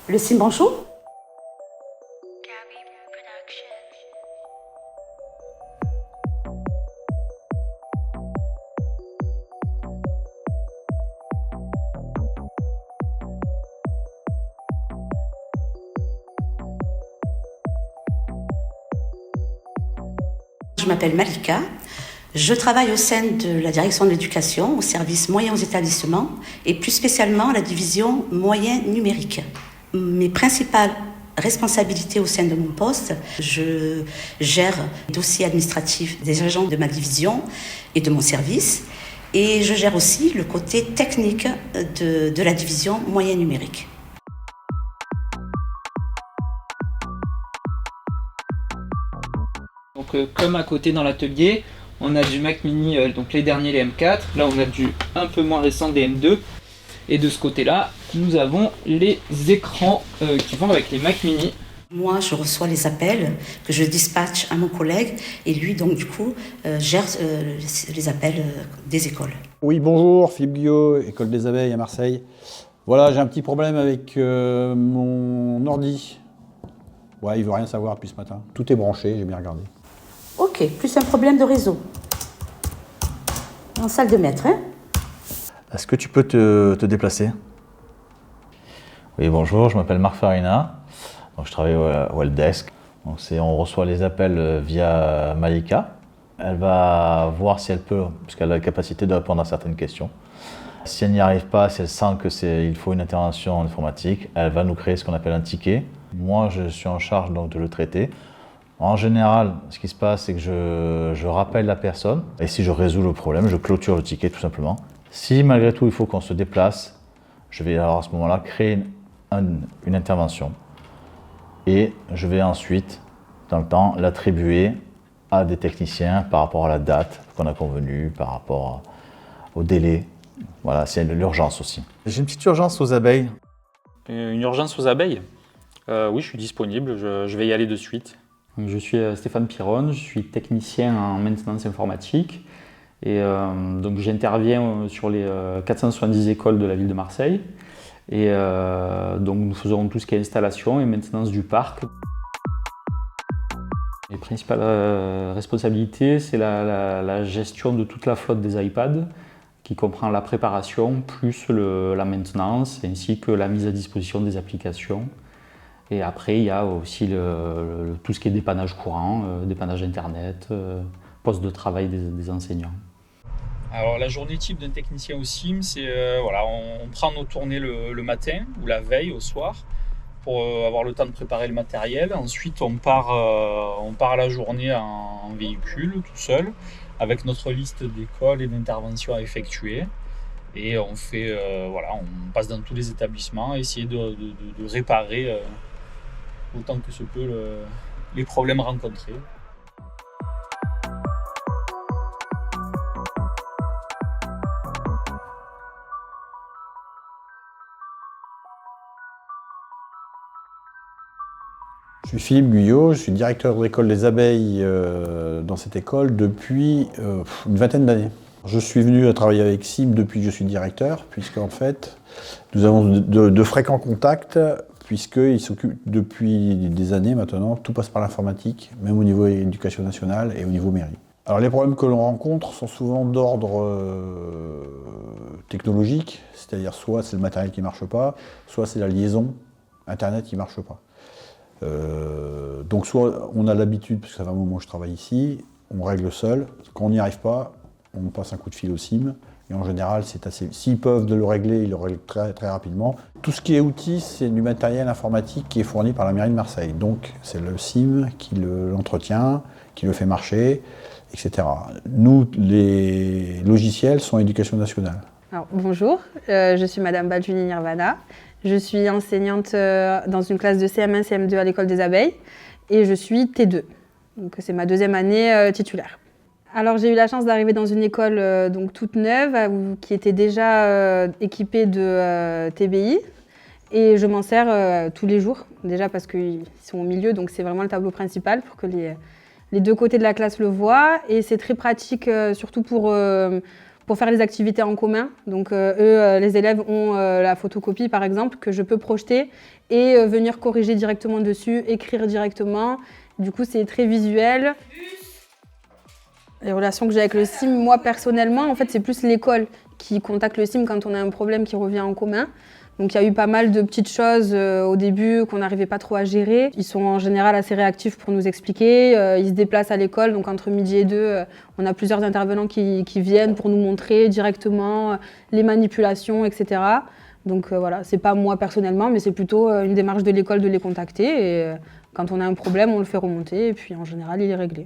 Le sim bonjour. Je m'appelle Malika. Je travaille au sein de la direction de l'éducation, au service moyens aux établissements et plus spécialement à la division moyens numériques. Mes principales responsabilités au sein de mon poste, je gère les dossiers administratifs des agents de ma division et de mon service et je gère aussi le côté technique de la division moyens numériques. Donc comme à côté dans l'atelier, on a du Mac Mini, donc les derniers, les M4. Là on a du un peu moins récent, des M2. Et de ce côté-là, nous avons les écrans qui vont avec les Mac Mini. Moi, je reçois les appels que je dispatche à mon collègue et lui, donc du coup, gère les appels des écoles. Oui, bonjour, Philippe Guyot, École des Abeilles à Marseille. Voilà, j'ai un petit problème avec mon ordi. Ouais, il veut rien savoir depuis ce matin. Tout est branché, j'ai bien regardé. Ok, plus un problème de réseau. En salle de maître, hein? Est-ce que tu peux te déplacer? Oui, bonjour, je m'appelle Marc Farina. Donc, je travaille au helpdesk. Donc, on reçoit les appels via Malika. Elle va voir si elle peut, puisqu'elle a la capacité de répondre à certaines questions. Si elle n'y arrive pas, si elle sent qu'il faut une intervention informatique, elle va nous créer ce qu'on appelle un ticket. Moi, je suis en charge donc, de le traiter. En général, ce qui se passe, c'est que je rappelle la personne. Et si je résous le problème, je clôture le ticket tout simplement. Si malgré tout, il faut qu'on se déplace, je vais alors à ce moment-là créer une intervention. Et je vais ensuite, dans le temps, l'attribuer à des techniciens par rapport à la date qu'on a convenue, par rapport au délai. Voilà, c'est l'urgence aussi. J'ai une petite urgence aux abeilles. Une urgence aux abeilles? Oui, je suis disponible, je vais y aller de suite. Donc, je suis Stéphane Piron, je suis technicien en maintenance informatique et donc j'interviens sur les 470 écoles de la ville de Marseille et donc nous faisons tout ce qui est installation et maintenance du parc. Les principales responsabilités, c'est la gestion de toute la flotte des iPads qui comprend la préparation plus la maintenance ainsi que la mise à disposition des applications. Et après, il y a aussi tout ce qui est dépannage courant, dépannage internet, poste de travail des enseignants. Alors la journée type d'un technicien au CIM, c'est voilà, on prend nos tournées le matin ou la veille au soir pour avoir le temps de préparer le matériel. Ensuite, on part la journée en véhicule tout seul avec notre liste d'écoles et d'interventions à effectuer. Et on fait voilà, on passe dans tous les établissements, essayer de réparer autant que se peut les problèmes rencontrés. Je suis Philippe Guyot, je suis directeur de l'école des abeilles dans cette école depuis une vingtaine d'années. Je suis venu à travailler avec CIM depuis que je suis directeur, puisqu'en fait, nous avons de fréquents contacts, puisqu'ils s'occupent depuis des années maintenant, tout passe par l'informatique, même au niveau éducation nationale et au niveau mairie. Alors les problèmes que l'on rencontre sont souvent d'ordre technologique, c'est-à-dire soit c'est le matériel qui ne marche pas, soit c'est la liaison Internet qui ne marche pas. Donc soit on a l'habitude, parce que ça fait un moment que je travaille ici, on règle seul. Quand on n'y arrive pas, on passe un coup de fil au CIM. Et en général, c'est assez. S'ils peuvent le régler, ils le règlent très, très rapidement. Tout ce qui est outils, c'est du matériel informatique qui est fourni par la mairie de Marseille. Donc c'est le CIM qui l'entretient, qui le fait marcher, etc. Nous, les logiciels sont éducation nationale. Alors, bonjour, je suis Madame Baljuni Nirvana. Je suis enseignante dans une classe de CM1, CM2 à l'école des abeilles et je suis T2. Donc c'est ma deuxième année titulaire. Alors j'ai eu la chance d'arriver dans une école donc toute neuve qui était déjà équipée de TBI et je m'en sers tous les jours, déjà parce qu'ils sont au milieu, donc c'est vraiment le tableau principal pour que les deux côtés de la classe le voient et c'est très pratique surtout pour pour faire les activités en commun. Donc eux, les élèves ont la photocopie par exemple que je peux projeter et venir corriger directement dessus, écrire directement. Du coup, c'est très visuel. Les relations que j'ai avec le CIM, moi personnellement, en fait, c'est plus l'école qui contacte le CIM quand on a un problème qui revient en commun. Donc il y a eu pas mal de petites choses au début qu'on n'arrivait pas trop à gérer. Ils sont en général assez réactifs pour nous expliquer. Ils se déplacent à l'école, donc entre midi et 2, on a plusieurs intervenants qui viennent pour nous montrer directement les manipulations, etc. Donc voilà, c'est pas moi personnellement, mais c'est plutôt une démarche de l'école de les contacter. Et quand on a un problème, on le fait remonter et puis en général, il est réglé.